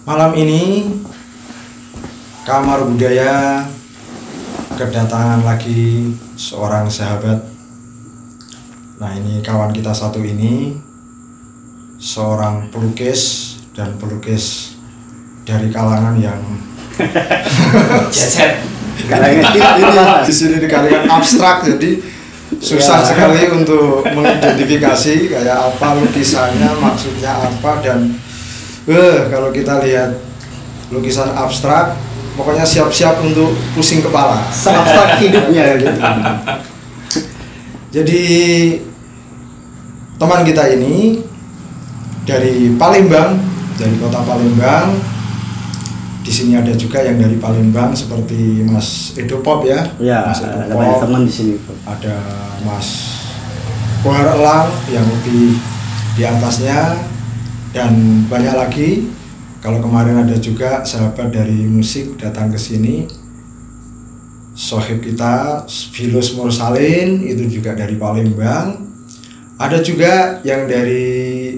Malam ini Kamar Budaya kedatangan lagi seorang sahabat. Nah, ini kawan kita satu ini seorang pelukis dan pelukis dari kalangan yang Cecet. ini di sini dikalikan abstrak, jadi susah sekali untuk mengidentifikasi kayak apa lukisannya, maksudnya apa, dan kalau kita lihat lukisan abstrak pokoknya siap-siap untuk pusing kepala. Abstrak hidupnya gitu. Jadi teman kita ini dari Palembang, dari kota Palembang. Di sini ada juga yang dari Palembang seperti Mas Edo Pop ya. Ya, Mas Edo ada banyak Pop. teman di sini. Ada Mas Kohar Elang yang lebih di atasnya, dan banyak lagi. Kalau kemarin ada juga sahabat dari musik datang ke sini, sohib kita Philus Mursalin itu juga dari Palembang. Ada juga yang dari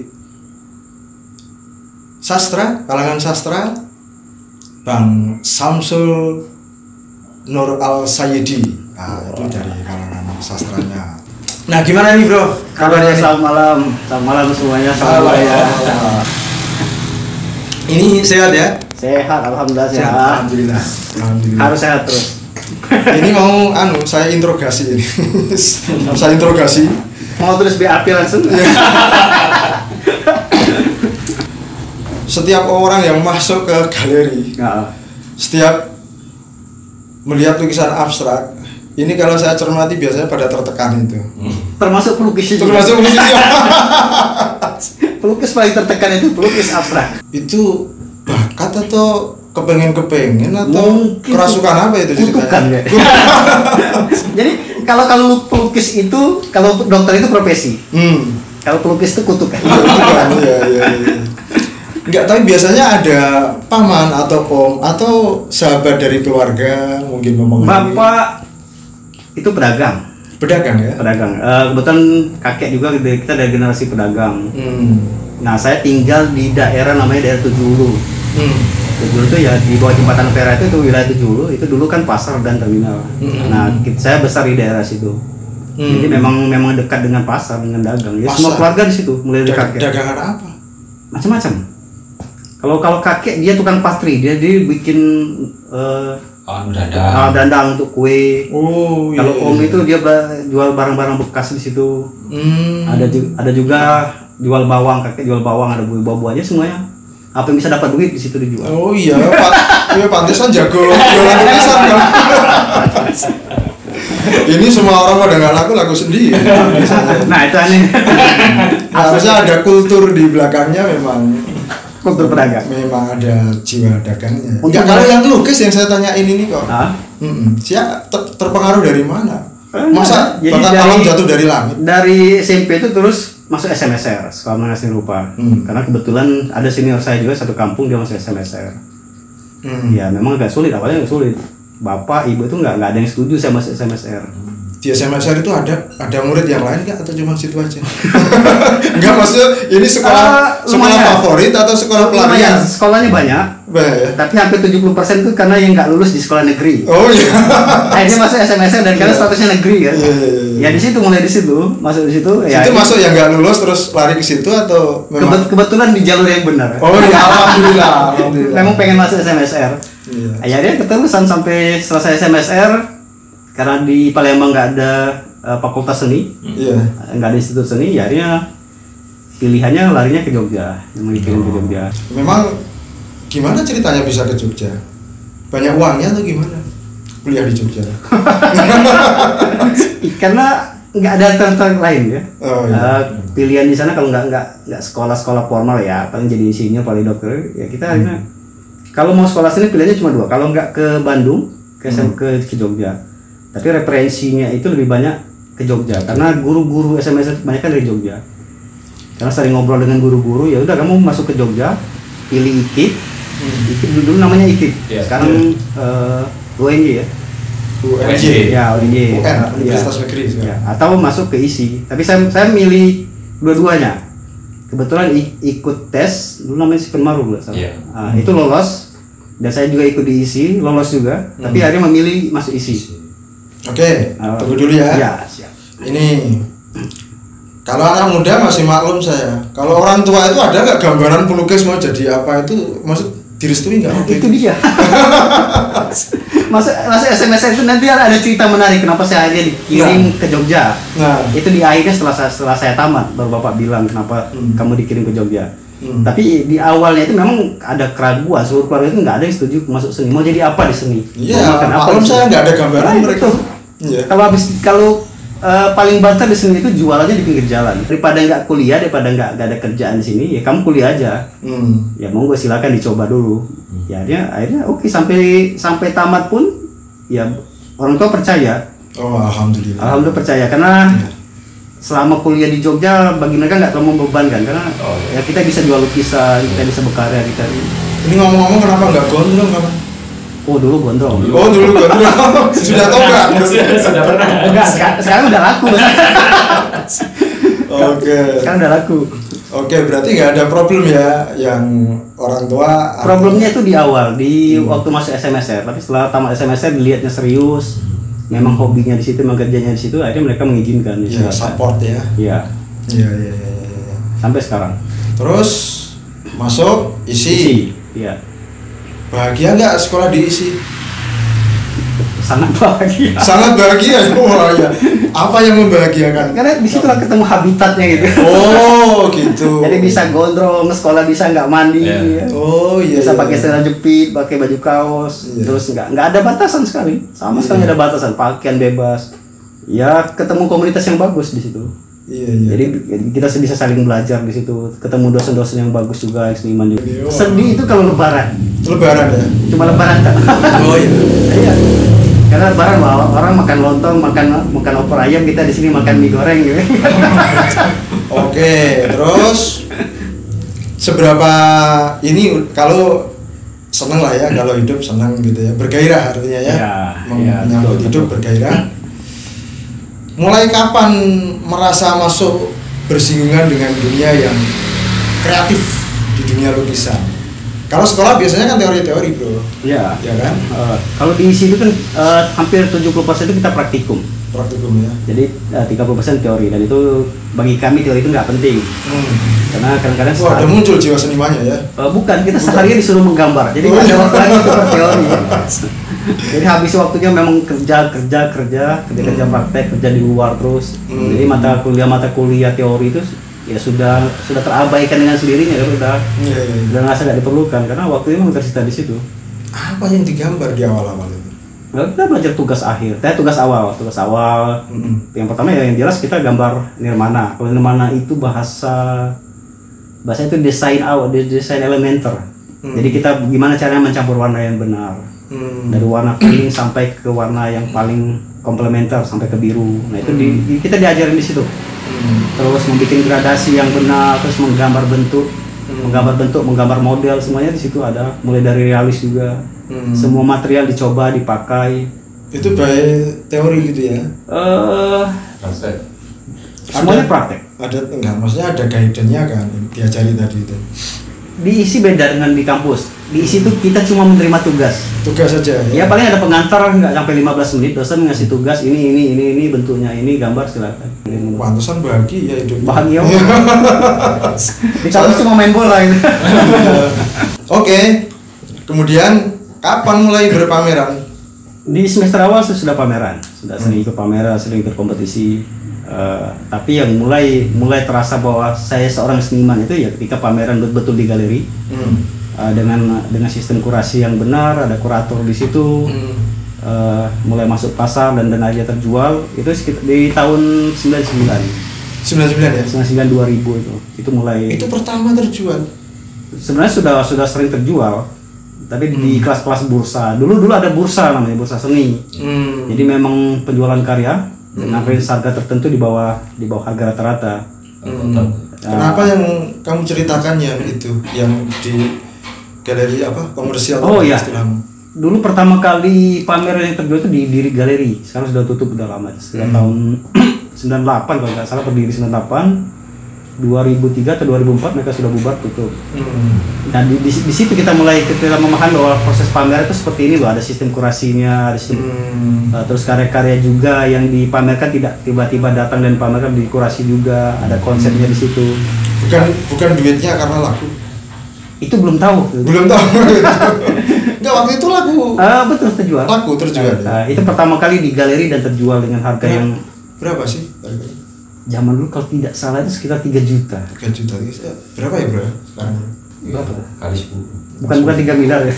sastra, kalangan sastra, Bang Samsul Nur Al Sayyidi. Nah, itu dari kalangan sastranya. Nah, gimana nih bro? Kabarnya selamat malam semuanya. Selamat ya. Ini sehat ya? Sehat, alhamdulillah sehat. Alhamdulillah. Alhamdulillah. Harus sehat terus. Ini mau saya interogasi ini. Saya interogasi. Mau tulis BAP langsung? Setiap orang yang masuk ke galeri, Nggak. setiap melihat lukisan abstrak, ini kalau saya cermati biasanya pada tertekan itu. Termasuk pelukis itu. Termasuk lukisnya. Pelukis paling tertekan itu pelukis abstrak. Itu bakat atau kepengen atau Mungkin kerasukan apa itu kutukan, ceritanya? Jadi kalau pelukis itu, kalau dokter itu profesi. Kalau pelukis itu kutukan. Iya. Enggak, tapi biasanya ada paman atau om atau sahabat dari keluarga mungkin mempengaruhi. Bapak itu pedagang. Pedagang ya? Pedagang. Kebetulan kakek juga kita dari generasi pedagang. Hmm. Nah, saya tinggal di daerah namanya daerah Tujulu. Tujulu itu ya di bawah jembatan Ampera itu wilayah Tujulu. Itu dulu kan pasar dan terminal. Nah, saya besar di daerah situ. Jadi memang dekat dengan pasar, dengan dagang. Ya, semua keluarga di situ mulai dari kakek. Dagangan apa? Macam-macam. Kalau kakek dia tukang pastry, dia bikin dandang untuk kue. Oh, iya. Kalau om itu dia jual barang-barang bekas di situ. Ada juga jual bawang, kakek jual bawang, ada buah-buahnya semuanya. Apa yang bisa dapat duit di situ dijual. Oh iya, iya pantesan jago jualan lukisan kan. Ini semua orang pada nggak laku sendiri. Nah itu aneh. Harusnya ada kultur di belakangnya, memang kultur pedagang. Memang ada jiwa dagangnya. Enggak, kalau yang lukis yang saya tanyain ini kok. Saya terpengaruh dari mana? Masa bakat alam jatuh dari langit? Dari SMP itu terus masuk SMSR, Sekolah Menengah Seni Rupa. Karena kebetulan ada senior saya juga satu kampung, dia masuk SMSR. Ya memang agak sulit, awalnya agak sulit. Bapak, ibu itu nggak ada yang setuju saya masuk SMSR. Di SMSR itu ada murid yang lain nggak, atau cuma situ aja? Enggak, maksudnya ini sekolah favorit atau sekolah pelarian? Sekolahnya banyak. Tapi hampir 70% itu karena yang nggak lulus di sekolah negeri. Oh iya. Akhirnya masuk SMSR dan karena statusnya negeri kan. Ya di situ, mulai di situ, masuk di situ. Ya, itu masuk yang nggak lulus terus lari ke situ atau memang? Kebetulan di jalur yang benar. Oh iya, alhamdulillah. Memang pengen masuk SMSR. Akhirnya keterusan sampai selesai SMSR. Karena di Palembang nggak ada fakultas seni, nggak ada institut seni, ya akhirnya pilihannya larinya ke Jogja, memang dikirim ke Jogja. Memang gimana ceritanya bisa ke Jogja? Banyak uangnya atau gimana? Kuliah di Jogja? Karena nggak ada alternatif lain ya. Pilihan di sana kalau nggak sekolah formal ya, paling jadi insinyur, paling dokter, ya kita akhirnya kalau mau sekolah seni pilihannya cuma dua, kalau nggak ke Bandung, ke Jogja. Tapi referensinya itu lebih banyak ke Jogja karena guru-guru SMS banyak kan dari Jogja. Karena sering ngobrol dengan guru-guru, ya udah kamu masuk ke Jogja, pilih IKIP. IKIP dulu namanya IKIP. Sekarang UNJ ya. UNJ. Ya, UNJ. Universitas Negeri. Ya, atau masuk ke ISI. Tapi saya milih dua-duanya. kebetulan ikut tes dulu namanya Sipen Maru nggak salah. Iya. Itu lolos dan saya juga ikut diisi, lolos juga. Tapi akhirnya memilih masuk isi. Oke, tunggu dulu ya. Ya, siap. Ini kalau anak muda masih maklum saya. Kalau orang tua itu ada nggak gambaran pelukis mau jadi apa itu, maksud direstui nggak? Itu dia. Masuk SMS itu nanti ada cerita menarik kenapa saya akhirnya dikirim ke Jogja. Nah, Itu di akhirnya setelah saya tamat baru bapak bilang kenapa kamu dikirim ke Jogja. Tapi di awalnya itu memang ada keraguan, seluruh keluarga itu nggak ada yang setuju masuk seni. Mau jadi apa di seni? iya, Mau makan apa maklum di seni? saya nggak ada gambaran Nah, mereka. betul. Iya. Kalau paling banter di sini itu jualannya di pinggir jalan. Daripada nggak kuliah, daripada nggak ada kerjaan di sini, ya kamu kuliah aja. Ya monggo silakan dicoba dulu. Ya akhirnya oke, sampai tamat pun ya orang tua percaya. Oh, alhamdulillah. Alhamdulillah percaya karena selama kuliah di Jogja bagi mereka nggak terlalu membebankan karena ya kita bisa jual lukisan, kita bisa berkarya, kita. Ini ngomong-ngomong kenapa nggak gondrong kapan? Oh dulu gondrong. Oh dulu gondrong. Sudah tobat. Sudah pernah. Enggak, sekarang udah laku. Oke. Sekarang udah laku. Oke, berarti nggak ada problem ya yang orang tua. Problemnya itu di awal, di waktu masuk SMSR. Tapi setelah tamat SMSR dilihatnya serius, memang hobinya di situ, memang kerjanya di situ, akhirnya mereka mengizinkan. Ya, support ya. Iya. Iya. Sampai sekarang. Terus masuk isi. Iya. Bahagia nggak sekolah di isi? Sangat bahagia. Sangat bahagia. Wah ya. Apa yang membahagiakan? Karena di situ lah ketemu habitatnya gitu. Oh gitu. Jadi bisa gondrong, sekolah bisa nggak mandi. Iya. Ya. Oh iya. Bisa iya, pakai iya. celana jepit, pakai baju kaos, Iya. terus nggak ada batasan sekali, sama sekali nggak ada batasan, pakaian bebas. Ya ketemu komunitas yang bagus di situ. Iya. Jadi kita bisa saling belajar di situ, ketemu dosen-dosen yang bagus juga, yang seniman juga. Iya. Sedih itu kalau lebaran, Lebaran ya. cuma lebaran tak. Oh iya. Iya. Karena lebaran orang makan lontong, makan opor ayam, kita di sini makan mie goreng gitu. Oke, terus seberapa ini kalau seneng lah ya, kalau hidup senang gitu ya, bergairah artinya ya, Iya, menyambut betul, hidup betul. bergairah. Mulai kapan merasa masuk bersinggungan dengan dunia yang kreatif di dunia lukisan? Kalau sekolah biasanya kan teori-teori bro, Iya. ya kan? Kalau di isi itu kan hampir 70% itu kita praktikum. Praktikum ya. Jadi 30% teori, dan itu bagi kami teori itu nggak penting. Karena kadang-kadang Wah, ada muncul jiwa senimannya ya. bukan, kita seharian disuruh menggambar. Jadi nggak ada waktu lagi untuk teori. Jadi habis waktunya memang kerja praktek, kerja di luar terus. Jadi mata kuliah teori itu ya sudah terabaikan dengan sendirinya, ya udah ngerasa nggak diperlukan karena waktunya memang tersita di situ. Apa yang digambar di awal-awal itu? Nah, kita belajar tugas akhir, tugas awal. Yang pertama ya yang jelas kita gambar nirmana. Kalau nirmana itu bahasa itu desain elementer. Jadi kita gimana caranya mencampur warna yang benar. Dari warna kuning sampai ke warna yang paling komplementer sampai ke biru. Nah itu kita diajarin di situ. Terus membuat gradasi yang benar, terus menggambar bentuk, menggambar model, semuanya di situ ada. Mulai dari realis juga. Semua material dicoba, dipakai. Itu by teori gitu ya? Semuanya praktek. Enggak, maksudnya ada guidance-nya kan, diajari tadi itu. Diisi beda dengan di kampus. Diisi itu kita cuma menerima tugas. Tugas saja Ya paling ada pengantar nggak sampai 15 menit, dosen ngasih tugas ini bentuknya ini, gambar silakan. Pantesan bahagia hidupnya. Bahagia. Di kampus cuma main bola ini. Oke. Kemudian kapan mulai berpameran? Di semester awal saya sudah pameran, sudah sering ikut pameran, sering ikut kompetisi. Tapi yang mulai terasa bahwa saya seorang seniman itu ya ketika pameran betul-betul di galeri. Dengan sistem kurasi yang benar, ada kurator di situ. Mulai masuk pasar dan aja terjual itu sekitar di tahun 99 ya? 99 2000 itu mulai. Itu pertama terjual? Sebenarnya sudah sering terjual, tapi di kelas-kelas bursa. Dulu ada bursa namanya, bursa seni. Jadi memang penjualan karya dengan range harga tertentu di bawah harga rata-rata. Kenapa yang kamu ceritakan yang itu, yang di galeri apa, komersial? Oh iya. Dulu pertama kali pameran yang terjual itu di Diri Galeri. Sekarang sudah tutup, udah lama. Sekitar tahun 98 kalau nggak salah, berdiri 98. 2003 atau 2004 mereka sudah bubar tutup. Nah di situ kita mulai memahami bahwa proses pameran itu seperti ini loh, ada sistem kurasinya, ada sistem terus karya-karya juga yang dipamerkan tidak tiba-tiba datang dan dipamerkan, dikurasi juga, ada konsepnya di situ. Bukan duitnya karena laku. Itu belum tahu. Enggak, waktu itu laku. Betul, terjual. Laku terjual. Itu pertama kali di galeri dan terjual dengan harga yang berapa sih? Zaman dulu kalau tidak salah itu sekitar 3 juta. 3 juta. Berapa ya, Bro? Sekarang berapa? Kali 10. Bukan 3 miliar ya.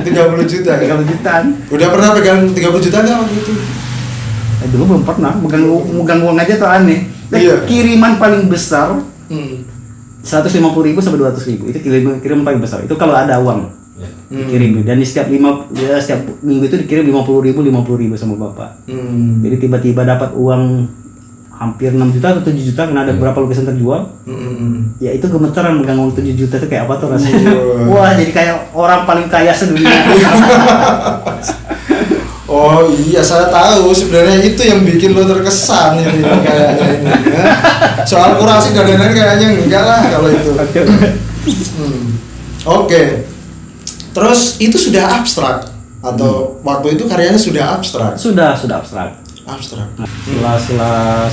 30 juta. 30 jutaan. Udah pernah pegang 30 juta enggak waktu itu? Dulu belum pernah, megang uang aja tuh aneh. Iya. Kiriman paling besar 150.000 sampai 200.000. Itu kiriman paling besar. Itu kalau ada uang. Dikirim. Dan di setiap minggu itu dikirim 50.000 sama bapak. Jadi tiba-tiba dapat uang hampir 6 juta atau 7 juta karena ada beberapa lukisan terjual. Ya itu gemetaran megang uang 7 juta itu kayak apa tuh rasanya. Wah, jadi kayak orang paling kaya sedunia. Oh iya, saya tahu sebenarnya itu yang bikin lo terkesan ini kayaknya ini ya. Soal kurasi dan lain-lain kayaknya enggak lah kalau itu. Oke. Terus itu sudah abstrak atau waktu itu karyanya sudah abstrak? Sudah abstrak. Abstrak. Setelah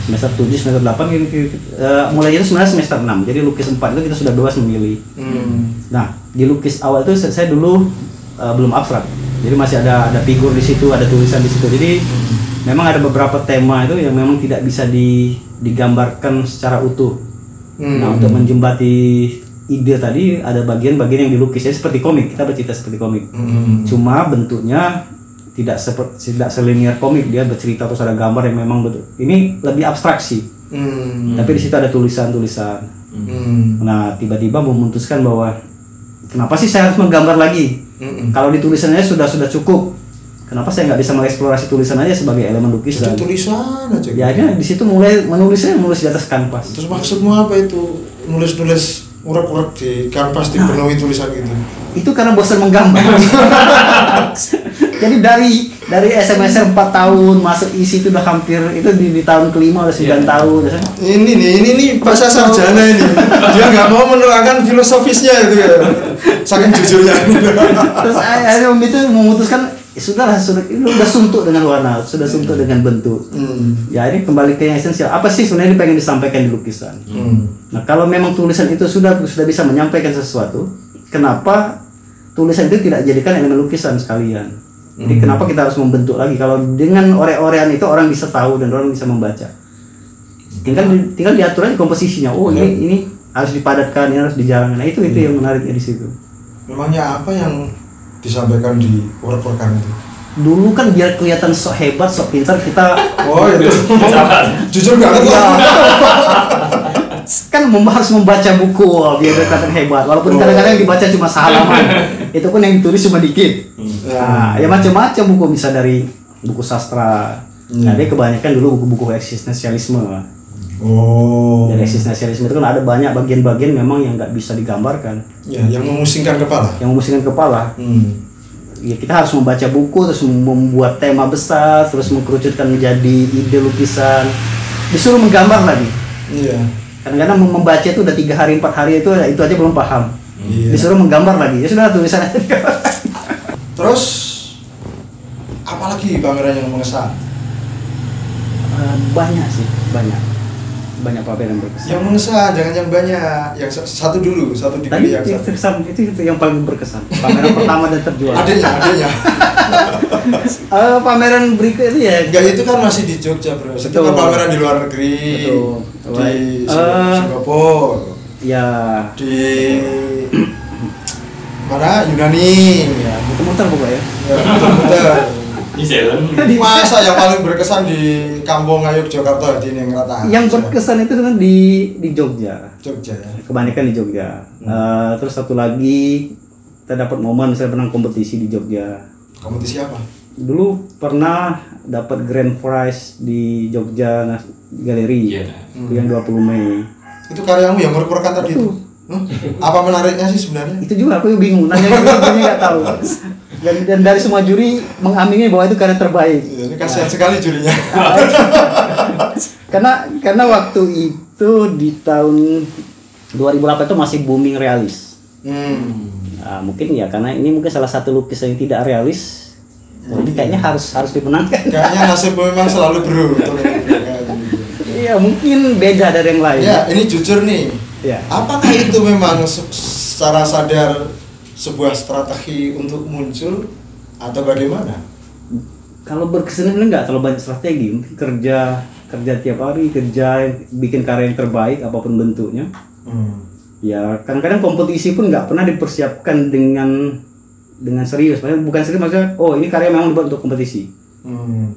semester 7, semester 8 mulai itu sebenarnya semester 6. Jadi lukis 4 itu kita sudah bebas memilih. Nah, di lukis awal itu saya dulu belum abstrak. Jadi masih ada figur di situ, ada tulisan di situ. Jadi memang ada beberapa tema itu yang memang tidak bisa digambarkan secara utuh. Nah, untuk menjembati ide tadi ada bagian-bagian yang dilukis. Jadi seperti komik, kita bercerita seperti komik. Cuma bentuknya tidak selinier komik, dia bercerita terus ada gambar yang memang betul. Ini lebih abstraksi. Tapi di situ ada tulisan-tulisan. Nah, tiba-tiba memutuskan bahwa kenapa sih saya harus menggambar lagi? Kalau di tulisannya sudah cukup. Kenapa saya nggak bisa mengeksplorasi tulisan aja sebagai elemen lukisan? Jadi tulisan aja. Ya akhirnya di situ mulai menulis di atas kanvas. Terus maksudmu apa itu? Nulis urak-urak di kanvas dipenuhi tulisan gitu? Itu karena bosan menggambar. Jadi dari SMS 4 tahun masuk isi itu udah hampir itu di tahun kelima udah 9 tahun. Ini nih bahasa sarjana ini. Dia nggak mau menerangkan filosofisnya itu ya. Saking jujurnya. Terus akhirnya itu memutuskan sudah suntuk dengan warna, sudah suntuk dengan bentuk. Ya ini kembali ke yang esensial. Apa sih sebenarnya pengen disampaikan di lukisan? Nah kalau memang tulisan itu sudah bisa menyampaikan sesuatu, kenapa tulisan itu tidak jadikan elemen lukisan sekalian? Jadi kenapa kita harus membentuk lagi? Kalau dengan ore-orean itu orang bisa tahu dan orang bisa membaca. Tinggal diatur aja komposisinya. Oh ini harus dipadatkan, ini harus dijarangkan. Nah itu yang menariknya di situ. Memangnya apa yang disampaikan di urak-urakan itu? Dulu kan biar kelihatan sok hebat, sok pintar kita. Oh itu. Jujur banget lah. Kan harus membaca buku biar kelihatan hebat. Walaupun kadang-kadang yang dibaca cuma sehalaman. Itu pun yang ditulis cuma dikit. Nah, ya macam-macam buku, bisa dari buku sastra. Nah, dia kebanyakan dulu buku-buku eksistensialisme. Dari eksistensialisme itu kan ada banyak bagian-bagian memang yang nggak bisa digambarkan. Ya, yang memusingkan kepala. Ya, kita harus membaca buku, terus membuat tema besar, terus mengkerucutkan menjadi ide lukisan. Disuruh menggambar lagi. Iya. Kadang-kadang membaca itu udah 3 hari 4 hari itu aja belum paham. Disuruh menggambar lagi. Ya sudah tulisan aja. Terus apalagi pameran yang mengesan? Banyak sih, banyak pameran berkesan. Yang mengesan, jangan yang banyak. Yang satu dipilih yang satu. Itu yang paling berkesan. Pameran pertama dan terjual. Adanya. Pameran berikut itu ya. Enggak, itu kan masih di Jogja, Bro. Itu kan pameran di luar negeri. Betul. Di Singapura. Ya. Di mana? Yunani. Ya, muter-muter pokoknya. Ya, muter-muter. Di Zealand. Masa yang paling berkesan di Kampung Ngayuk Jakarta di Ningrat? Yang berkesan itu kan di Jogja. Jogja ya. Kebanyakan di Jogja. Terus satu lagi kita dapat momen saya pernah kompetisi di Jogja. Kompetisi apa? Dulu pernah dapat grand prize di Jogja Galeri. Yang 20 Mei. Itu karyamu yang merupakan tadi itu. Apa menariknya sih sebenarnya? Itu juga aku bingung, nanya nggak tahu. Dan dari semua juri mengamini bahwa itu karya terbaik. Ini kasihan sekali jurinya. Karena waktu itu di tahun 2008 itu masih booming realis. Nah, mungkin ya karena ini mungkin salah satu lukisan yang tidak realis. Jadi kayaknya harus dimenangkan. Kayaknya nasib memang selalu beruntung. Iya, mungkin beda dari yang lain. Ya, ini jujur nih. Ya. Apakah itu memang secara sadar sebuah strategi untuk muncul atau bagaimana? Kalau berkesenian enggak terlalu banyak strategi, mungkin kerja tiap hari, bikin karya yang terbaik apapun bentuknya. Ya kadang-kadang kompetisi pun nggak pernah dipersiapkan dengan serius. Maksudnya bukan serius, maksudnya oh ini karya memang dibuat untuk kompetisi.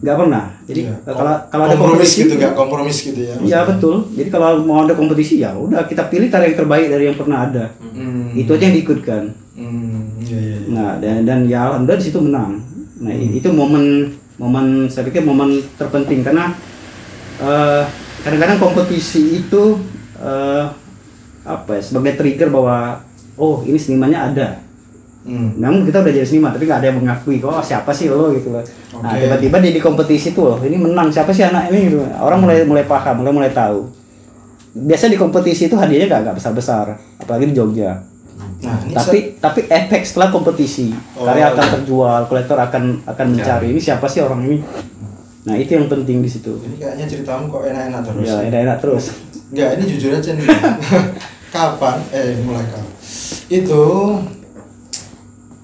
Nggak pernah. Jadi kalau ada kompetisi gitu, nggak kompromis gitu ya. Iya betul. Jadi kalau mau ada kompetisi ya udah kita pilih karya yang terbaik dari yang pernah ada. Itu aja yang diikutkan. Nah dan ya alhamdulillah di situ menang. Nah itu momen saya pikir momen terpenting karena kadang-kadang kompetisi itu sebagai trigger bahwa oh ini senimannya ada. Memang kita udah jadi seniman tapi nggak ada yang mengakui oh siapa sih lo gitu loh. Nah tiba-tiba di kompetisi tuh loh ini menang siapa sih anak ini gitu. Orang mulai paham, mulai tahu. Biasanya di kompetisi itu hadiahnya nggak besar-besar, apalagi di Jogja. Nah, tapi efek setelah kompetisi karya akan terjual, kolektor akan mencari ini siapa sih orang ini. Nah itu yang penting di situ. Ini kayaknya ceritamu kok enak-enak terus. Ya enak-enak terus. Enggak, ini jujur aja nih. Mulai kapan? Itu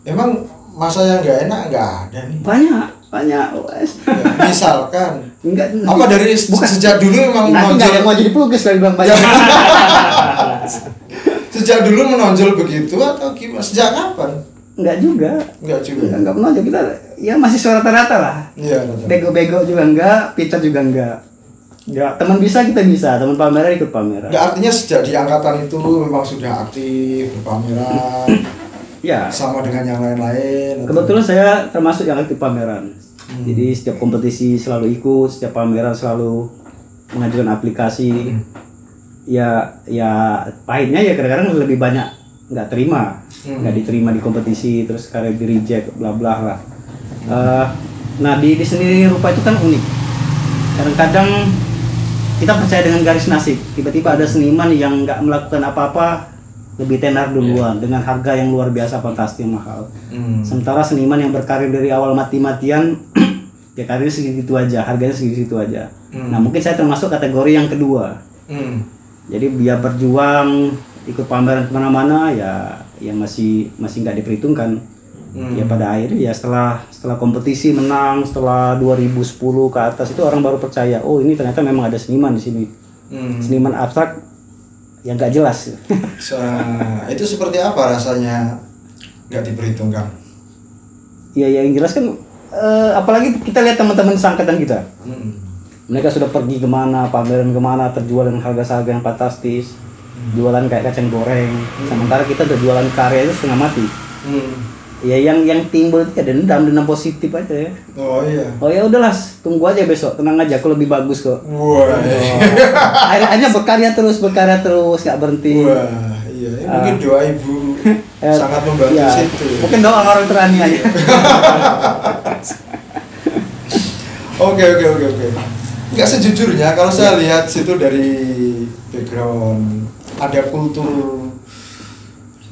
emang masa yang nggak enak nggak ada nih. Banyak. Ya, misalkan. Enggak. Apa dari sejak dulu memang menonjol. Nggak mau jadi pelukis lagi bang banyak. Sejak dulu menonjol begitu atau gimana? Sejak kapan? Enggak juga. Enggak menonjol, kita ya masih rata-rata lah. Iya. Bego-bego juga enggak, pintar juga enggak. Ya, teman bisa kita bisa, teman pameran ikut pameran. Enggak, artinya sejak di angkatan itu memang sudah aktif berpameran. Ya. Sama dengan yang lain-lain. Kebetulan saya termasuk yang aktif pameran. Jadi setiap kompetisi selalu ikut, setiap pameran selalu mengajukan aplikasi. Ya pahitnya ya kadang-kadang lebih banyak nggak terima, nggak diterima di kompetisi, terus karya di reject, bla bla lah. Nah di seni rupa itu kan unik. Kadang-kadang kita percaya dengan garis nasib. Tiba-tiba ada seniman yang nggak melakukan apa-apa, lebih tenar duluan dengan harga yang luar biasa fantastis mahal. Sementara seniman yang berkarir dari awal mati-matian, ya karirnya segitu aja, harganya segitu aja. Nah mungkin saya termasuk kategori yang kedua. Jadi biar berjuang ikut pameran kemana-mana ya masih nggak diperhitungkan. Ya pada akhirnya ya setelah kompetisi menang, setelah 2010 ke atas itu orang baru percaya oh ini ternyata memang ada seniman di sini. Seniman abstrak yang nggak jelas. Itu seperti apa rasanya nggak diperhitungkan? Ya yang jelas kan apalagi kita lihat teman-teman seangkatan kita. Mereka sudah pergi kemana, pameran kemana, terjual dengan harga-harga yang fantastis, jualan kayak kacang goreng. Sementara kita udah jualan karya itu setengah mati. Ya yang timbul itu ya dendam positif aja ya. Oh iya. Oh ya udahlah, tunggu aja besok, tenang aja, aku lebih bagus kok. Akhirnya berkarya terus, nggak berhenti. Wah iya, mungkin doa ibu sangat membantu ya, situ. Mungkin doa orang terani aja. Oke. Enggak, sejujurnya kalau saya lihat situ dari background ada kultur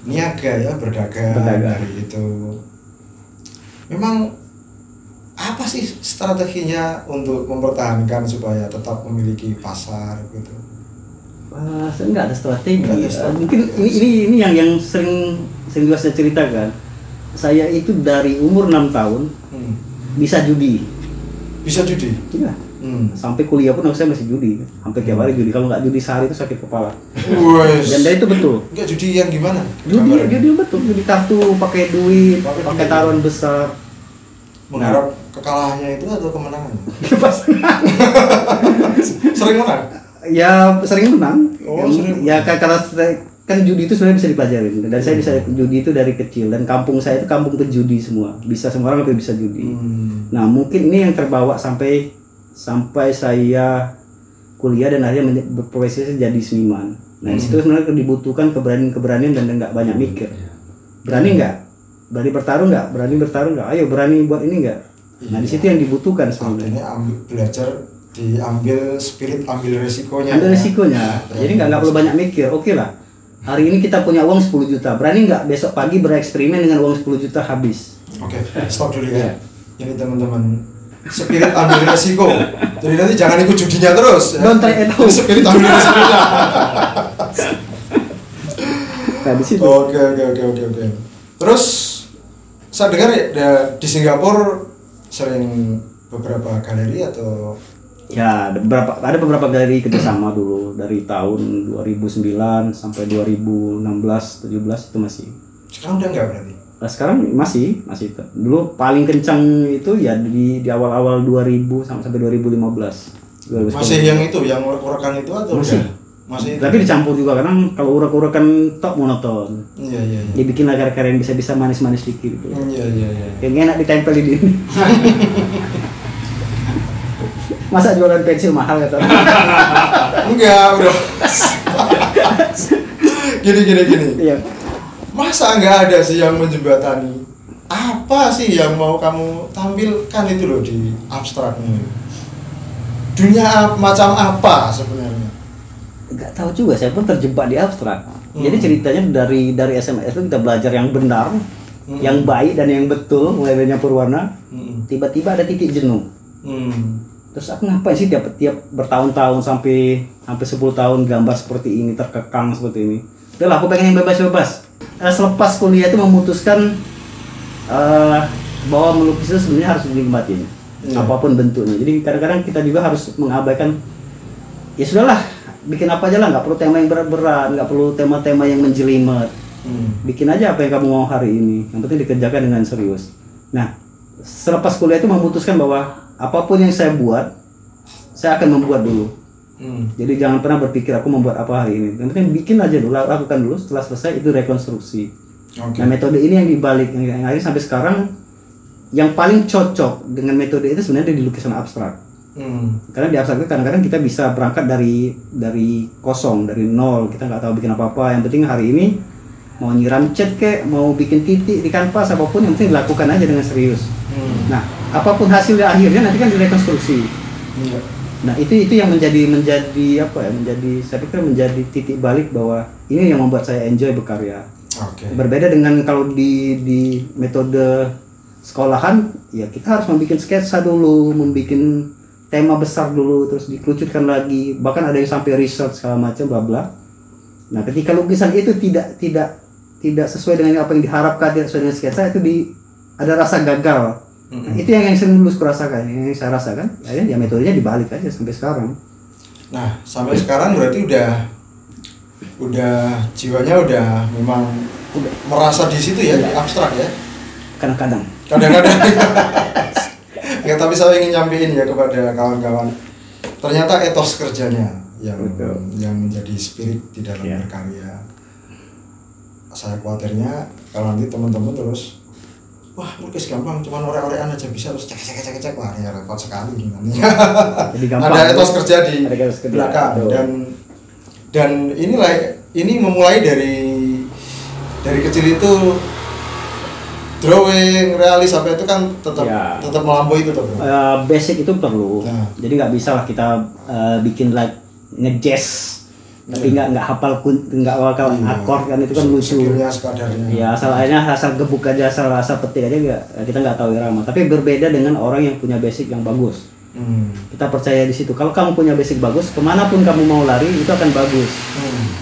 niaga ya, berdagang. Dari itu. Memang apa sih strateginya untuk mempertahankan supaya tetap memiliki pasar gitu? Saya nggak ada strategi. Mungkin ini yang sering juga saya ceritakan. Saya itu dari umur 6 tahun bisa judi. Bisa judi? Iya. Sampai kuliah pun saya masih judi, hampir tiap hari judi. Kalau nggak judi sehari itu sakit kepala. Dan dari itu betul. Enggak judi yang gimana? Judi betul, judi kartu, pakai duit, pakai taruhan besar. Mengharap kekalahannya itu atau kemenangannya? Sering menang? Ya sering menang. Sering. Ya kalau kan judi itu sebenarnya bisa dipelajarin. Dan saya bisa judi itu dari kecil, dan kampung saya itu kampung pejudi semua. Semua orang bisa judi. Nah mungkin ini yang terbawa sampai saya kuliah dan akhirnya berprofesi jadi seniman. Nah di situ sebenarnya dibutuhkan keberanian dan nggak banyak mikir. Berani nggak? Berani bertarung nggak? Berani bertarung nggak? Ayo berani buat ini nggak? Nah di situ yang dibutuhkan sebenarnya. Artinya belajar diambil spirit, ambil resikonya. Ambil resikonya. Jadi nggak perlu banyak mikir. Oke lah. Hari ini kita punya uang 10 juta. Berani nggak besok pagi bereksperimen dengan uang 10 juta habis? Oke, stop dulu ya. Ini teman-teman, spirit ambil resiko. Jadi nanti jangan ikut judinya terus. Ya. Don't try at home. Spirit ambil resikonya. Nah, di situ. Oke. Terus saya dengar ya, di Singapura sering beberapa galeri atau Ya, ada beberapa galeri kerjasama dulu dari tahun 2009 sampai 2016, 17 itu masih. sekarang udah enggak berarti? Nah, sekarang masih. Dulu paling kencang itu ya di awal-awal 2000 sampai 2015. Masih yang itu, yang urak-urakan itu atau masih? udah? Masih. Tapi dicampur juga karena kalau urak-urakan tok monoton. Iya. Dibikin agar-agar yang bisa manis-manis dikit gitu. Iya. Yang enak ditempelin di ini. Masa jualan pensil mahal kata? Enggak, bro. Gini. Iya. Masa enggak ada sih yang menjembatani? Apa sih yang mau kamu tampilkan itu loh di abstrak ini? Dunia macam apa sebenarnya? Enggak tahu juga, saya pun terjebak di abstrak. Jadi ceritanya dari SMS itu kita belajar yang benar, yang baik dan yang betul, mulai dari nyampur warna. Tiba-tiba ada titik jenuh. Terus aku ngapain sih tiap bertahun-tahun sampai 10 tahun gambar seperti ini, terkekang seperti ini. Udahlah, aku pengen yang bebas-bebas. Selepas kuliah itu memutuskan bahwa melukis itu sebenarnya harus dinikmatin, apapun bentuknya. Jadi kadang-kadang kita juga harus mengabaikan, ya sudahlah, bikin apa aja lah, nggak perlu tema yang berat-berat, nggak perlu tema-tema yang menjelimet. Bikin aja apa yang kamu mau hari ini, yang penting dikerjakan dengan serius. Nah, selepas kuliah itu memutuskan bahwa apapun yang saya buat, saya akan membuat dulu. Jadi jangan pernah berpikir aku membuat apa hari ini. Yang penting bikin aja dulu, lakukan dulu. Setelah selesai itu rekonstruksi. Nah, metode ini yang dibalik, yang akhirnya sampai sekarang yang paling cocok dengan metode itu sebenarnya di lukisan abstrak. Karena di abstrak itu kadang-kadang kita bisa berangkat dari kosong, dari nol. Kita nggak tahu bikin apa-apa. Yang penting hari ini mau nyiram cat kek, mau bikin titik di kanvas, apapun yang penting dilakukan aja dengan serius. Nah, apapun hasilnya akhirnya nanti kan direkonstruksi. Nah, itu yang menjadi apa ya? Saya pikir menjadi titik balik bahwa ini yang membuat saya enjoy berkarya. Berbeda dengan kalau di metode sekolahan, ya kita harus membuat sketsa dulu, membuat tema besar dulu, terus dikerucutkan lagi, bahkan ada yang sampai research segala macam bla bla. Nah, ketika lukisan itu tidak sesuai dengan apa yang diharapkan, tidak sesuai dengan sketsa, itu ada rasa gagal. Nah, itu yang sering dulu kurasakan, yang saya rasakan, ya metodenya dibalik aja sampai sekarang. Nah, sampai sekarang berarti udah jiwanya udah memang merasa di situ ya, di abstrak ya. Kadang-kadang. Ya, tapi saya ingin nyampein ya kepada kawan-kawan. Ternyata etos kerjanya yang menjadi spirit di dalam berkarya. Saya khawatirnya kalau nanti teman-teman terus, wah lukis gampang, cuman orek-orekan aja bisa, terus cek, wah ya repot sekali namanya. Ada etos kerja di belakang dan ini memulai dari kecil itu drawing, realis apa itu kan tetap melampaui itu tuh. Basic itu perlu. Jadi nggak bisa lah kita bikin like ngejazz tapi nggak hafal akord kan, itu kan lucu. Ya asal gebuk aja, asal petik aja, kita nggak tahu irama. Tapi berbeda dengan orang yang punya basic yang bagus. Kita percaya di situ. Kalau kamu punya basic bagus, kemanapun kamu mau lari itu akan bagus.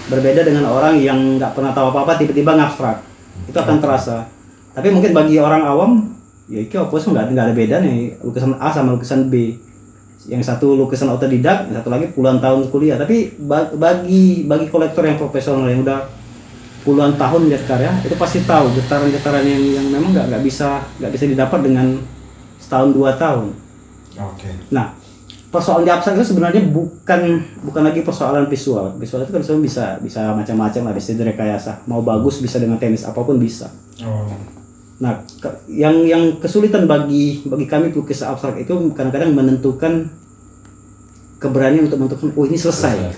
Berbeda dengan orang yang nggak pernah tahu apa-apa tiba-tiba ngabstrak, itu akan terasa. Tapi mungkin bagi orang awam, ya itu opus nggak ada beda nih lukisan A sama lukisan B. Yang satu lukisan otodidak, yang satu lagi puluhan tahun kuliah. Tapi bagi kolektor yang profesional yang udah puluhan tahun lihat karya, itu pasti tahu getaran-getaran yang memang nggak bisa didapat dengan setahun 2 tahun. Nah, persoalan di abstrak itu sebenarnya bukan lagi persoalan visual. Visual itu kan bisa macam-macam lah, bisa direkayasa. Mau bagus bisa dengan teknis apapun bisa. Nah, yang kesulitan bagi kami pelukis abstrak itu kadang-kadang menentukan keberanian untuk menentukan, oh ini selesai.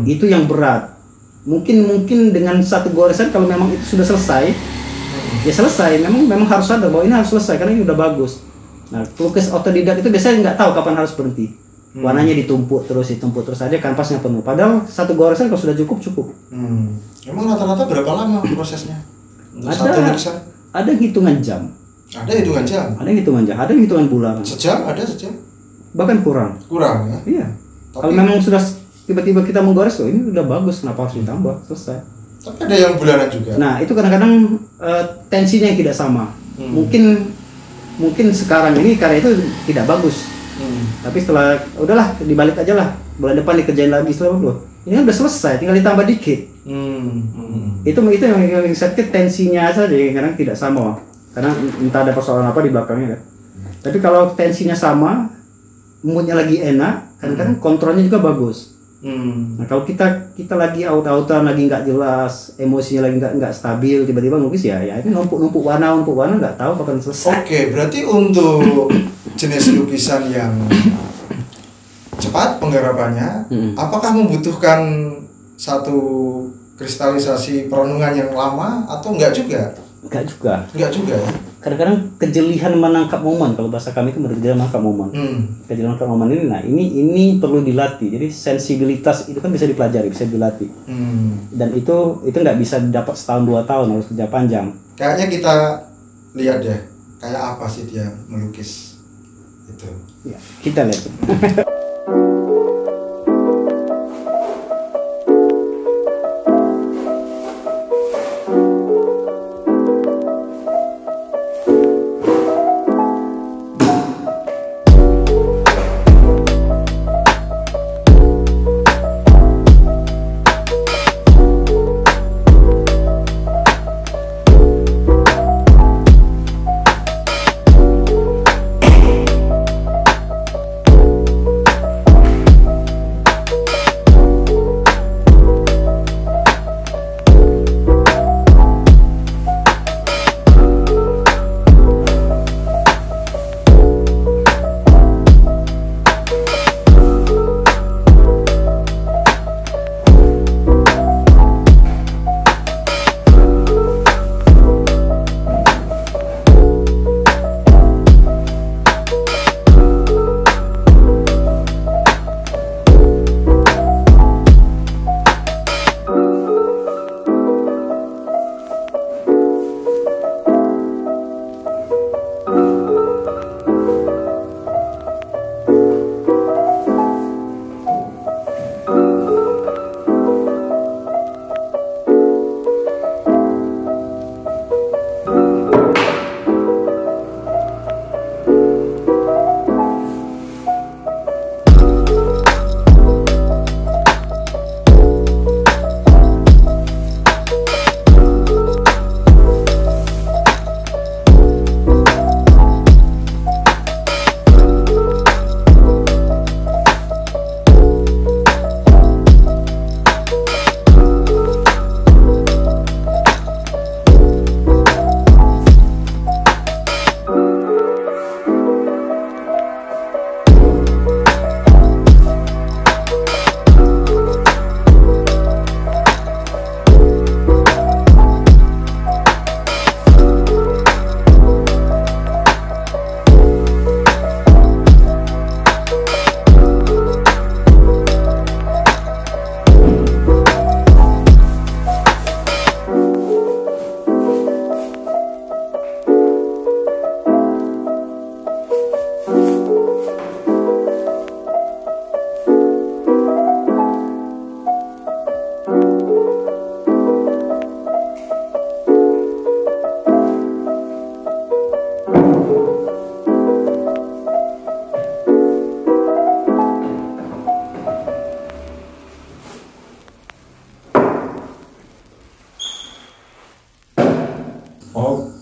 Itu yang berat. Mungkin dengan satu goresan kalau memang itu sudah selesai, ya selesai. Memang harus sadar bahwa ini harus selesai karena ini udah bagus. Nah, pelukis otodidak itu biasanya nggak tahu kapan harus berhenti. Warnanya ditumpuk terus aja, kanvasnya penuh. Padahal satu goresan kalau sudah cukup. Emang rata-rata berapa lama prosesnya untuk satu lukisan? Ada hitungan jam. Ada hitungan jam. Ada hitungan bulan. Sejam? Bahkan kurang ya? Iya. Kalau memang sudah tiba-tiba kita menggores, ini udah bagus, kenapa harus ditambah? Selesai. Tapi ada yang bulanan juga. Nah, itu kadang-kadang tensinya yang tidak sama. Mungkin sekarang ini karya itu tidak bagus. Tapi setelah udahlah dibalik aja lah, bulan depan dikerjain lagi, setelah ini udah selesai, tinggal ditambah dikit. Itu yang sakit, tensinya saja yang kadang tidak sama, karena entah ada persoalan apa di belakangnya kan. Tapi kalau tensinya sama, moodnya lagi enak, kadang-kadang kontrolnya juga bagus. Nah kalau kita lagi out-outan, lagi nggak jelas, emosinya lagi nggak stabil, tiba-tiba ngelukis ya itu numpuk warna nggak tahu kapan selesai. Oke, berarti untuk jenis lukisan yang cepat penggarapannya, apakah membutuhkan satu kristalisasi perenungan yang lama atau enggak juga? Enggak juga ya? Kadang-kadang kejelihan menangkap momen, kalau bahasa kami itu kejelihan menangkap momen. Kejelihan menangkap momen ini, nah ini perlu dilatih. Jadi sensibilitas itu kan bisa dipelajari, bisa dilatih. Dan itu nggak bisa didapat setahun 2 tahun, harus kerja panjang. Kayaknya kita lihat deh, kayak apa sih dia melukis itu. Ya, kita lihat.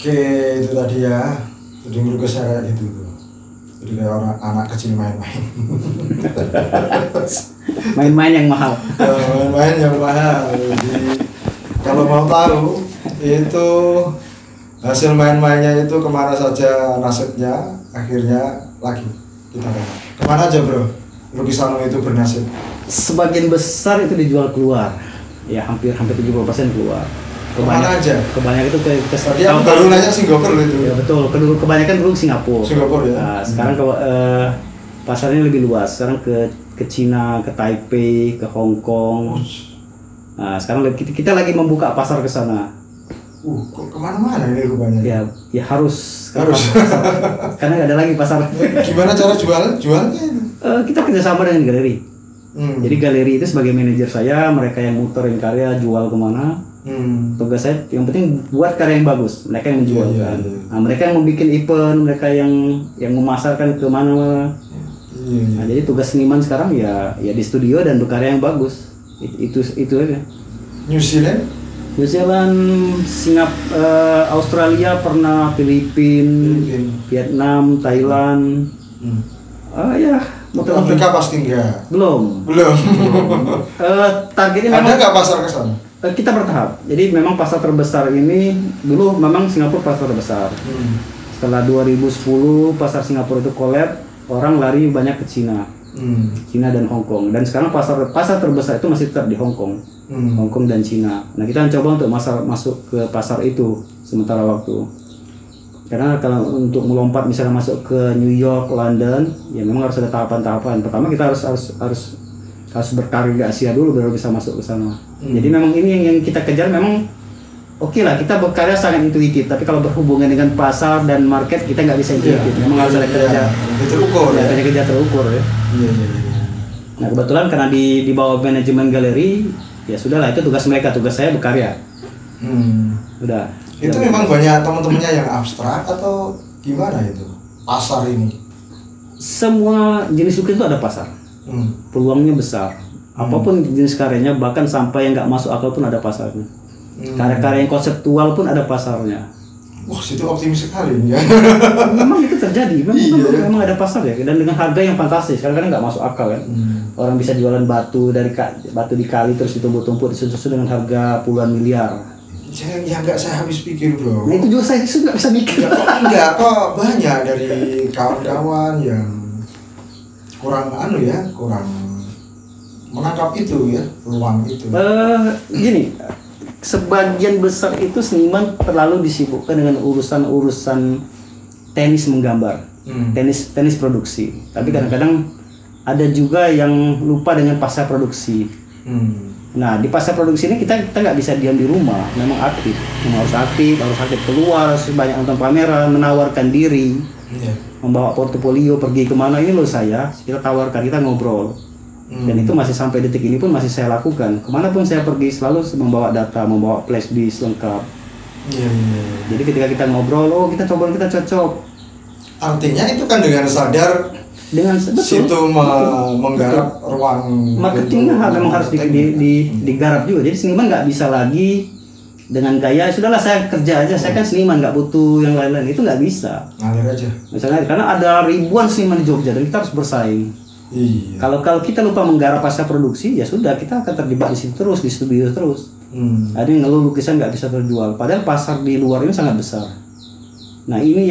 Oke, itu tadi ya. Jadi melukis kayak gitu tuh. Jadi kayak orang anak kecil main-main. Main-main yang mahal. Main-main yang mahal. Jadi kalau mau tahu itu hasil main-mainnya itu kemana saja nasibnya, akhirnya lagi kita lihat. Kemana aja bro? Lukisanmu itu bernasib? Sebagian besar itu dijual keluar. Ya hampir 70% keluar. Kemana aja? Kebanyakan itu ke tadi aku baru nanya Singapura itu. Ya betul, kebanyakan dulu Singapura. Ya. Nah, sekarang kalau pasarnya lebih luas. Sekarang ke Cina, ke Taipei, ke Hong Kong. Nah, sekarang kita lagi membuka pasar ke sana. Kok kemana-mana ini rupanya? Ya harus. Karena nggak ada lagi pasar. Gimana cara jualnya? Kita kerjasama dengan galeri. Jadi galeri itu sebagai manajer saya, mereka yang muterin karya jual kemana. Tugas saya yang penting buat karya yang bagus, mereka yang menjual kan. Nah, mereka yang membuat event, mereka yang memasarkan ke mana. Nah, jadi tugas seniman sekarang ya di studio dan berkarya yang bagus. Itu aja. New Zealand, Singapura, Australia pernah, Filipina, Vietnam, Thailand. Ya. Afrika pasti enggak. Belum. Targetnya ada nggak pasar ke sana? Kita bertahap. Jadi memang pasar terbesar ini dulu memang Singapura pasar terbesar. Setelah 2010 pasar Singapura itu collab, orang lari banyak ke Cina. Cina dan Hong Kong. Dan sekarang pasar terbesar itu masih tetap di Hong Kong. Hong Kong dan Cina. Nah, kita coba untuk masuk ke pasar itu sementara waktu. Karena kalau untuk melompat misalnya masuk ke New York, London, ya memang harus ada tahapan-tahapan. Pertama kita harus berkarir di Asia dulu baru bisa masuk ke sana. Jadi memang ini yang kita kejar. Memang oke lah, kita berkarya sangat intuitif. Tapi kalau berhubungan dengan pasar dan market kita nggak bisa intuitif. Memang harus ada kerja terukur. Kerja terukur ya. Nah kebetulan karena di bawah manajemen galeri, ya sudahlah itu tugas mereka. Tugas saya berkarya. Udah. Itu memang banyak teman-temannya yang abstrak atau gimana itu pasar ini? Semua jenis lukisan itu ada pasar. Peluangnya besar. Apapun jenis karyanya, bahkan sampai yang nggak masuk akal pun ada pasarnya. Karya-karya yang konseptual pun ada pasarnya. Wah, situ optimis sekali ya. Memang itu terjadi. Memang ada pasar ya. Dan dengan harga yang fantastis. Kadang-kadang nggak masuk akal kan. Orang bisa jualan batu di kali terus ditumpuk-tumpuk disusun dengan harga puluhan miliar. Ya nggak saya habis pikir bro. Nah itu juga saya nggak bisa mikir. Kok banyak dari kawan-kawan yang kurang menangkap itu ya, peluang itu. Gini, sebagian besar itu seniman terlalu disibukkan dengan urusan teknis menggambar, teknis produksi. Tapi kadang-kadang ada juga yang lupa dengan pasca produksi. Nah di pasca produksi ini kita nggak bisa diam di rumah, memang aktif, harus aktif keluar, harus banyak nonton pameran, menawarkan diri, membawa portofolio pergi kemana. Ini loh kita tawarkan, kita ngobrol, dan itu masih sampai detik ini pun masih saya lakukan. Kemanapun saya pergi selalu membawa data, membawa flash disk lengkap. Jadi ketika kita ngobrol, kita cocok. Artinya itu kan dengan sadar. Dengan situ menggarap ruang marketingnya memang harus digarap juga. Jadi seniman nggak bisa lagi dengan gaya sudahlah saya kerja aja, saya kan seniman nggak butuh yang lain-lain, itu nggak bisa. Ngalir aja. Misalnya karena ada ribuan seniman di Jogja dan kita harus bersaing. Kalau kita lupa menggarap pasca produksi, ya sudah kita akan terjebak di situ terus, di studio terus. Ada yang ngeluh lukisan nggak bisa terjual, padahal pasar di luar ini sangat besar. Nah ini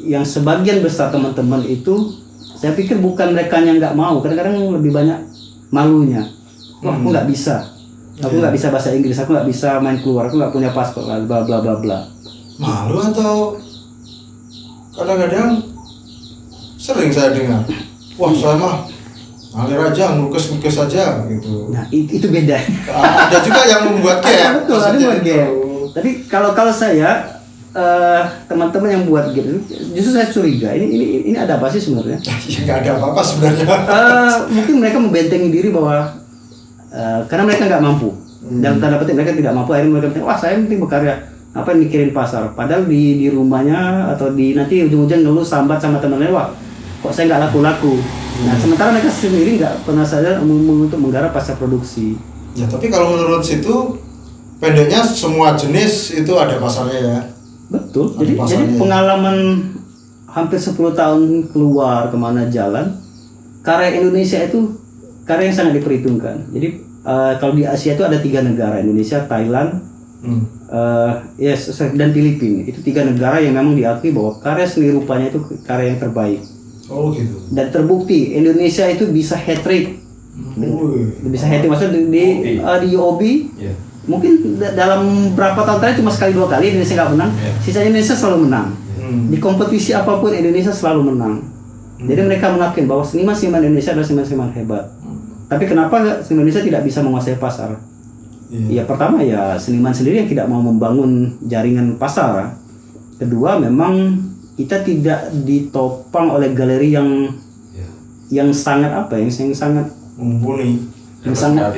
yang sebagian besar teman-teman itu. Saya pikir bukan mereka yang nggak mau, kadang-kadang lebih banyak malunya. Wah, aku nggak bisa, nggak bisa bahasa Inggris, aku nggak bisa main keluar, aku nggak punya paspor, bla bla bla bla. Malu atau kadang-kadang sering saya dengar, wah saya mah ngalir aja, ngelukis aja gitu. Nah itu beda. Ada juga yang membuat game. Betul, ada membuat game. Tapi kalau saya teman-teman yang buat game justru saya curiga ini ada apa sih sebenarnya? Ya nggak ada apa-apa sebenarnya. Mungkin mereka membentengi diri bahwa karena mereka nggak mampu. Dalam tanda petik mereka tidak mampu, akhirnya mereka bilang, wah saya penting berkarya, apa yang mikirin pasar. Padahal di rumahnya atau nanti ujung-ujung ngeluh sambat sama teman-temannya, wah kok saya nggak laku-laku. Nah sementara mereka sendiri nggak pernah sadar untuk menggarap pasca produksi. Ya tapi kalau menurut situ pendeknya semua jenis itu ada pasarnya ya. Betul. Jadi pengalaman hampir 10 tahun keluar kemana jalan, karya Indonesia itu karya yang sangat diperhitungkan. Jadi kalau di Asia itu ada 3 negara, Indonesia, Thailand, dan Filipina. Itu 3 negara yang memang diakui bahwa karya seni rupanya itu karya yang terbaik. Oh gitu. Dan terbukti Indonesia itu bisa hat-trick. Bisa hat-trick maksudnya di UOB. Yeah. Mungkin dalam berapa tahun terakhir cuma sekali 2 kali Indonesia nggak menang, sisanya Indonesia selalu menang. Di kompetisi apapun Indonesia selalu menang. Jadi mereka mengakui bahwa seniman-seniman Indonesia adalah seniman-seniman hebat. Tapi kenapa seniman Indonesia tidak bisa menguasai pasar? Ya pertama ya seniman sendiri yang tidak mau membangun jaringan pasar. Kedua memang kita tidak ditopang oleh galeri yang sangat yang sangat mumpuni, yang sangat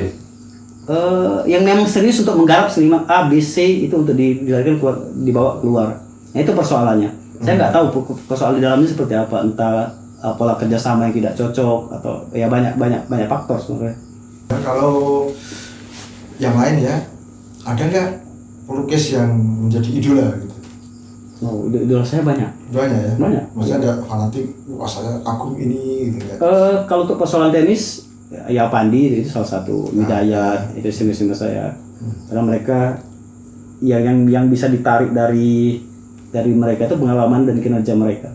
yang memang serius untuk menggarap seniman A, B, C itu untuk dilarikan keluar, dibawa keluar. Nah itu persoalannya. Saya nggak tahu persoalan di dalamnya seperti apa, entah pola kerjasama yang tidak cocok atau ya banyak faktor sebenarnya. Kalau yang lain ya, ada nggak pelukis yang menjadi idola gitu? Oh, idola saya banyak. Banyak ya? Banyak. Maksudnya ada fanatik, wah saya kagum ini gitu kan? Kalau untuk persoalan tenis, ya Pandi itu salah satu, Hidayat itu senior saya. Karena mereka ya yang bisa ditarik dari mereka itu pengalaman dan kinerja mereka.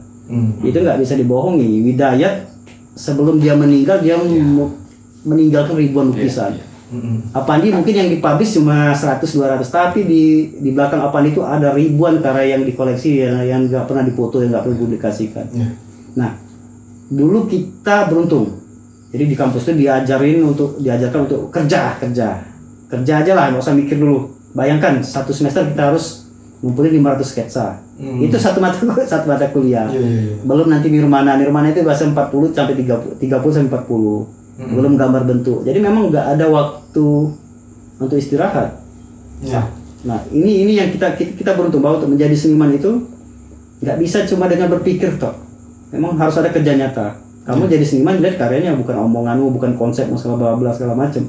Itu nggak bisa dibohongi. Hidayat sebelum dia meninggal dia meninggalkan ribuan lukisan. Apandi mungkin yang dipublish cuma 100-200, tapi di belakang Apandi itu ada ribuan karya yang dikoleksi yang nggak pernah dipoto, yang nggak pernah dipublikasikan. Nah, dulu kita beruntung. Jadi di kampus itu diajarkan untuk kerja aja lah, nggak usah mikir dulu. Bayangkan satu semester kita harus ngumpulin 500 sketsa. Itu satu mata kuliah. Belum nanti nirmana itu bahasa 40 sampai 30 sampai 40. Belum gambar bentuk. Jadi memang nggak ada waktu untuk istirahat. Nah, ini yang kita beruntung bahwa untuk menjadi seniman itu nggak bisa cuma dengan berpikir toh. Memang harus ada kerja nyata. Kamu jadi seniman lihat karyanya, bukan omonganmu, bukan konsep masalah bla segala macam.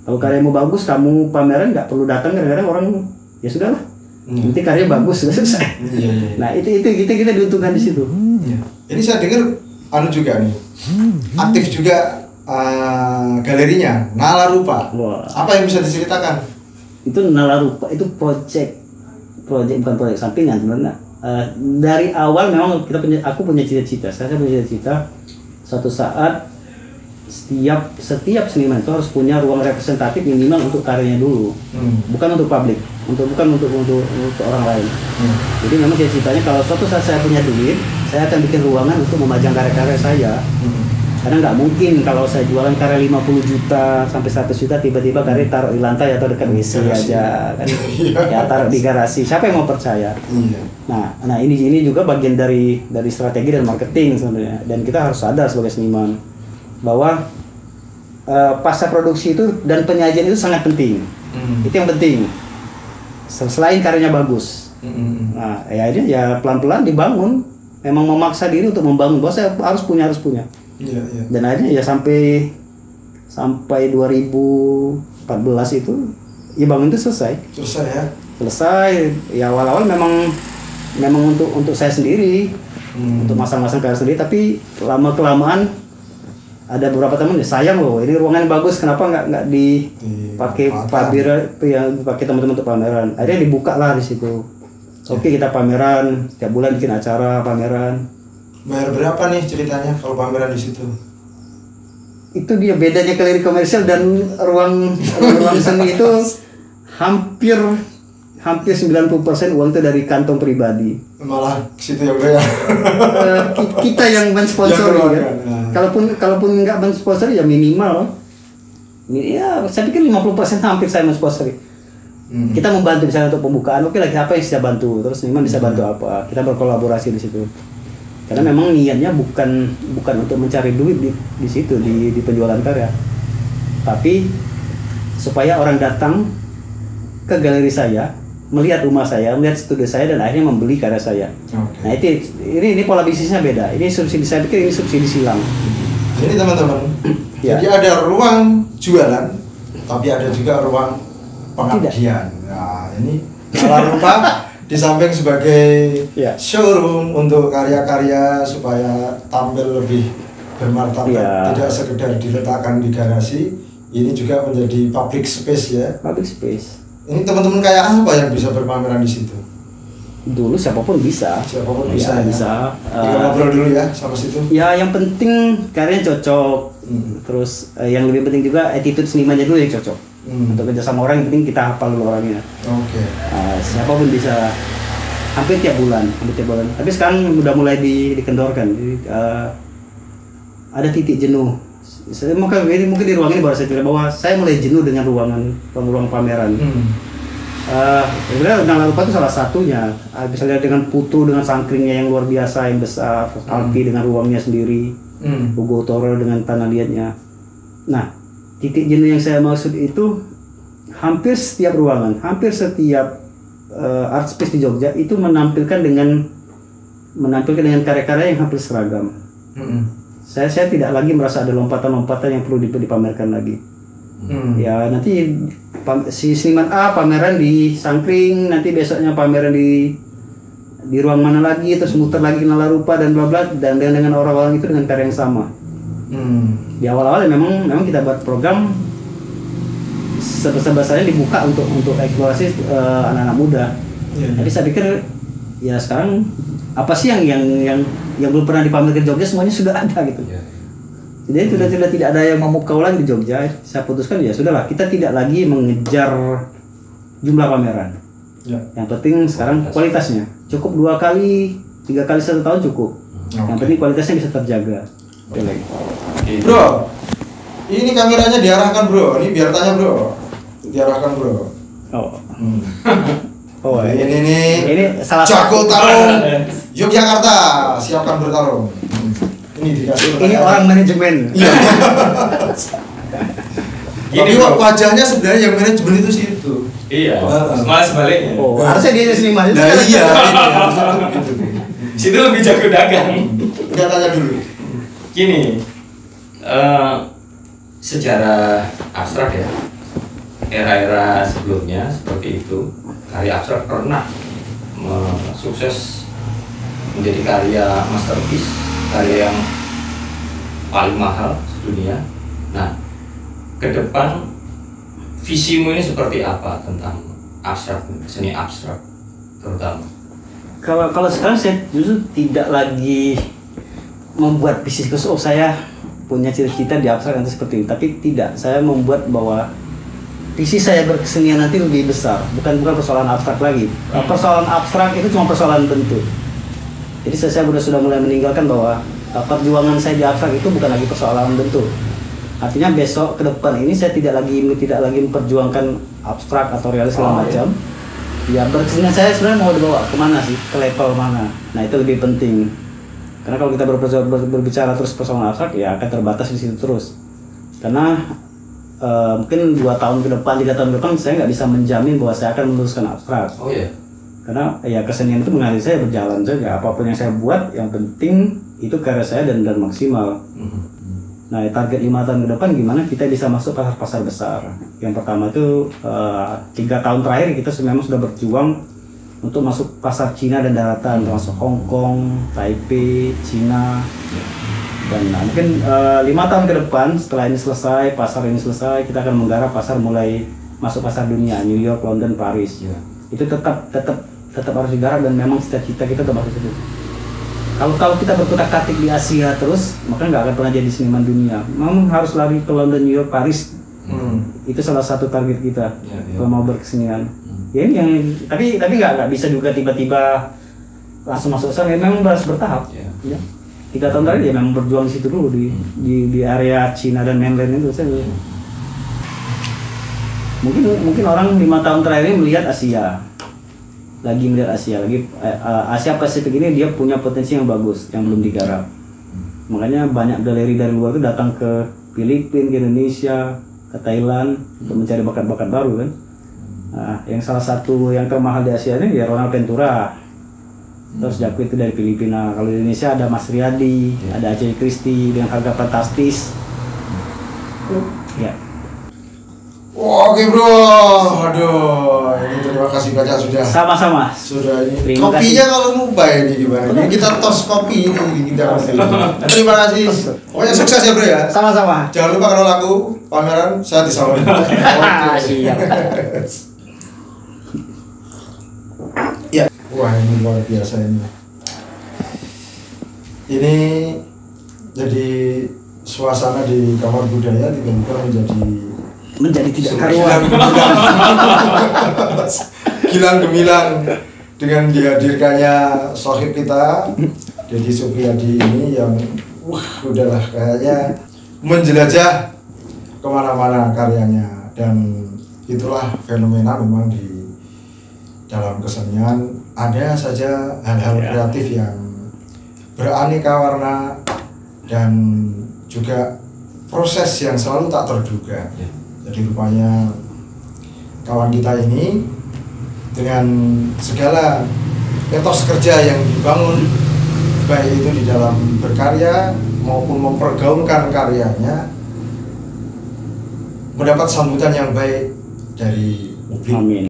Kalau karyamu bagus, kamu pameran nggak perlu datang, kadang-kadang orang ya sudahlah. Nanti karya bagus sudah selesai. Nah, itu kita diuntungkan di situ. Ini saya dengar juga nih. Aktif juga galerinya Nala Rupa. Apa yang bisa diceritakan? Itu Nala Rupa itu proyek bukan proyek sampingan sebenarnya. Dari awal memang aku punya cita-cita. Saya punya cita-cita suatu saat setiap seniman itu harus punya ruang representatif minimal untuk karyanya dulu. Bukan untuk publik, bukan untuk orang lain. Jadi memang cita-citanya kalau suatu saat saya punya duit, saya akan bikin ruangan untuk memajang karya-karya saya. Karena nggak mungkin kalau saya jualan karya 50 juta sampai 100 juta tiba-tiba karya taruh di lantai atau dekat WC aja kan. Ya taruh di garasi. Siapa yang mau percaya? Nah ini juga bagian dari strategi dan marketing sebenarnya. Dan kita harus sadar sebagai seniman bahwa pasca produksi itu dan penyajian itu sangat penting. Itu yang penting. Selain karyanya bagus. Nah, ya pelan-pelan dibangun. Memang memaksa diri untuk membangun bahwa saya harus punya. Dan akhirnya ya sampai 2014 itu ya bangun itu selesai ya. Awal-awal memang untuk saya sendiri, untuk masang-masang karya sendiri, tapi lama-kelamaan ada beberapa teman sayang loh, ini ruangan bagus, kenapa nggak dipakai dipakai teman-teman untuk pameran. Akhirnya dibuka lah di situ. Oke, kita pameran tiap bulan, bikin acara pameran. Bayar berapa nih ceritanya kalau pameran di situ? Itu dia bedanya galeri komersial dan ruang seni itu hampir 90% uang itu dari kantong pribadi. Malah situ yang bayar. Kita yang mensponsori ya. Kalaupun nggak mensponsori ya minimal. Ya saya pikir 50% hampir saya mensponsori. Kita membantu di sana untuk pembukaan. Oke, lagi apa yang bisa bantu? Terus seniman bisa bantu apa? Kita berkolaborasi di situ. Karena memang niatnya bukan untuk mencari duit di situ di penjualan karya, tapi supaya orang datang ke galeri saya, melihat rumah saya, melihat studio saya, dan akhirnya membeli karya saya. Nah ini pola bisnisnya beda. Ini subsidi, saya pikir ini subsidi silang. Jadi teman-teman, jadi ada ruang jualan, tapi ada juga ruang pengabdian. Nah ini Nala Rupa di samping sebagai showroom untuk karya-karya supaya tampil lebih bermartabat, tidak sekedar diletakkan di garasi, ini juga menjadi public space ya. Public space. Ini teman-teman kayak apa yang bisa berpameran di situ? Dulu siapapun bisa. Bisa. Kita ngobrol dulu ya sama situ. Ya, yang penting karyanya cocok. Terus yang lebih penting juga attitude senimannya dulu yang cocok. Untuk kerja sama orang yang penting kita hafal dulu orangnya. Siapapun bisa, hampir tiap bulan. Tapi sekarang udah mulai dikendorkan. Jadi ada titik jenuh. Mungkin di ruang ini baru saya cerita bahwa saya mulai jenuh dengan ruang pameran. Sebenarnya Nala Rupa itu salah satunya. Bisa lihat dengan Putru dengan sangkringnya yang luar biasa, yang besar, Alpi dengan ruangnya sendiri, Ugo Toro dengan tanah liatnya. Nah, titik jenuh yang saya maksud itu hampir setiap ruangan, hampir setiap art space di Jogja itu menampilkan dengan karya-karya yang hampir seragam. Saya tidak lagi merasa ada lompatan-lompatan yang perlu dipamerkan lagi. Ya nanti si seniman A pameran di Sangkring, nanti besoknya pameran di ruang mana lagi, terus muter lagi Nala Rupa dan bla bla, dan dengan orang-orang itu dengan karya yang sama. Di awal-awal memang kita buat program sebesar-besarnya dibuka untuk eksplorasi anak-anak muda. Tapi saya pikir ya sekarang apa sih yang belum pernah dipamerkan di Jogja semuanya sudah ada gitu. Jadi sudah tidak ada yang memukau lagi di Jogja. Saya putuskan ya sudahlah, kita tidak lagi mengejar jumlah pameran. Yang penting sekarang kualitasnya cukup 2 kali 3 kali 1 tahun cukup. Yang penting kualitasnya bisa terjaga. Bro, ini kameranya diarahkan bro. Ini biar tanya bro. Diarahkan bro. Ini salah Jago Tarung Yogyakarta, siapkan bertarung. Ini dikasih. Ini orang manajemen. Iya. Tapi wajahnya sebenarnya yang manajemen itu sih itu. Iya. Malah sebaliknya. Harusnya dia seniman. Nah iya. Situ lebih jago dagang. Kita tanya dulu. Gini, secara abstrak ya, era-era sebelumnya seperti itu, karya abstrak pernah sukses menjadi karya masterpiece, karya yang paling mahal sedunia. Nah, ke depan visimu ini seperti apa tentang abstrak, seni abstrak terutama? Kalau sekarang saya justru tidak lagi membuat visi khusus. Saya punya cita-cita di abstrak nanti seperti ini, tapi tidak. Saya membuat bahwa visi saya berkesenian nanti lebih besar, bukan persoalan abstrak lagi. Persoalan abstrak itu cuma persoalan bentuk. Jadi saya sudah mulai meninggalkan bahwa perjuangan saya di abstrak itu bukan lagi persoalan bentuk. Artinya besok ke depan ini saya tidak lagi memperjuangkan abstrak atau realis segala macam. Ya berkesenian saya sebenarnya mau dibawa kemana sih, ke level mana. Nah itu lebih penting. Karena kalau kita berbicara terus persoalan abstrak ya akan terbatas di situ terus. Karena mungkin 2 tahun ke depan, 3 tahun ke depan saya nggak bisa menjamin bahwa saya akan meneruskan abstrak. Oh iya. Karena ya kesenian itu mengalir saya berjalan saja. Apapun yang saya buat, yang penting itu karya saya dan maksimal. Nah target 5 tahun ke depan gimana kita bisa masuk pasar-pasar besar. Yang pertama itu 3 tahun terakhir kita memang sudah berjuang untuk masuk pasar Cina dan daratan, termasuk Hong Kong, Taipei, Cina. Dan mungkin 5 tahun ke depan setelah ini selesai, pasar ini selesai, kita akan menggarap pasar mulai masuk pasar dunia, New York, London, Paris. Itu tetap harus digarap dan memang cita-cita kita tetap harus itu. Kalau kita berkutak-katik di Asia terus, maka nggak akan pernah jadi seniman dunia. Memang harus lari ke London, New York, Paris. Itu salah satu target kita kalau mau berkesenian. Ya ini yang tapi nggak bisa juga tiba-tiba langsung masuk sana. Memang harus bertahap. Ya. 3 tahun terakhir ya memang berjuang di situ dulu di area Cina dan mainland itu saya. Mungkin orang 5 tahun terakhir ini melihat Asia. Asia Pasifik ini dia punya potensi yang bagus yang belum digarap. Makanya banyak galeri dari luar itu datang ke Filipina, ke Indonesia, ke Thailand untuk mencari bakat-bakat baru kan. Nah, yang salah satu yang termahal di Asia ini ya Ronald Ventura. Terus Jaku itu dari Filipina. Kalau di Indonesia ada Mas Riyadi, ada Aceh Kristi dengan harga fantastis. Ya. Oke bro, aduh, ini terima kasih banyak sudah. Sama-sama. Sudah ini. Terima Kopinya kalau lupa ini gimana? Ini kita tos kopi ini kita kasih. Terima kasih. Pokoknya sukses ya bro ya. Sama-sama. Jangan lupa kalau laku pameran saya disawar. Siap. Ya. Wah ini luar biasa ini. Ini jadi suasana di kamar budaya tiba-tiba menjadi tidak karuan. Gilang gemilang dengan dihadirkannya sohib kita Deddy Supriyadi ini yang wah udahlah kayaknya menjelajah kemana-mana karyanya, dan itulah fenomena memang di dalam kesenian ada saja hal-hal kreatif yang beraneka warna dan juga proses yang selalu tak terduga. Jadi rupanya kawan kita ini dengan segala etos kerja yang dibangun, baik itu di dalam berkarya maupun mempergaungkan karyanya, mendapat sambutan yang baik dari publik. Amin.